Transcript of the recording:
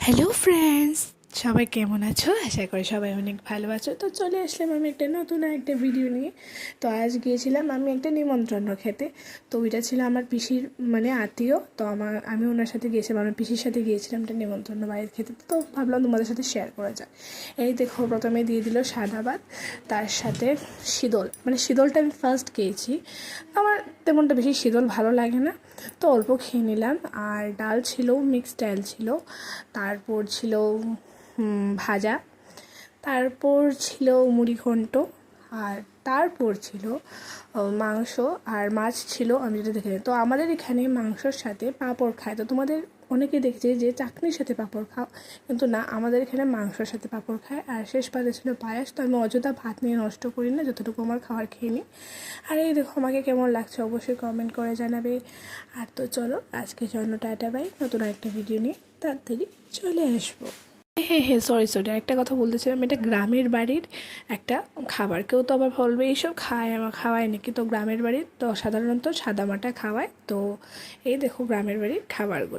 Hello friends, সবাই কেমন আছো? আশা করি সবাই অনেক ভালো আছো। তো চলে আসলাম আমি একটা নতুন একটা ভিডিও নিয়ে। তো আজ গিয়েছিলাম আমি একটা নিমন্ত্রণ খেতে। তো ওইটা ছিল আমার পিসির মানে আত্মীয়। তো আমি ওনার সাথে গিয়েছিলাম, আমার পিসির সাথে গিয়েছিলাম একটা নিমন্ত্রণ বাড়ির খেতে। তো ভাবলাম তোমাদের সাথে শেয়ার করা যায়। এই দেখো, প্রথমে দিয়ে দিল সাদা ভাত, তার সাথে শীতল, মানে শীতলটা আমি ফার্স্ট খেয়েছি। আমার তেমনটা বেশি শীতল ভালো লাগে না, তো অল্প খেয়ে নিলাম। আর ডাল ছিল, মিক্সড ডাল ছিল, তারপর ছিল ভাজা, তারপর ছিল মুড়ি ঘন্ট, আর তারপর ছিল মাংস আর মাছ ছিল। আমি যেটা দেখে তো আমাদের এখানে মাংসর সাথে পাঁপড় খায়। তো তোমাদের অনেকে দেখছে যে চাটনির সাথে পাঁপড় খাও, কিন্তু না, আমাদের এখানে মাংসর সাথে পাঁপড় খায়। আর শেষ পাতে ছিল পায়েস। তো আমি অযথা ভাত নিয়ে নষ্ট করি না, যতটুকু আমার খাওয়ার খেয়ে নিই। আর এই দেখো, আমাকে কেমন লাগছে অবশ্যই কমেন্ট করে জানাবে। আর তো চলো, আজকের জন্য টাটা বাই, নতুন একটা ভিডিও নিয়ে তাড়াতাড়ি চলে আসবো। হ্যাঁ হ্যাঁ, সরি, একটা কথা বলতেছিলাম, এটা গ্রামের বাড়ির একটা খাবার। কেউ তো আবার বলবে এইসব খায়, আমার খাওয়ায় নাকি। তো গ্রামের বাড়ির তো সাধারণত সাদামাটা খাওয়ায়। তো এই দেখো গ্রামের বাড়ির খাবারগুলো।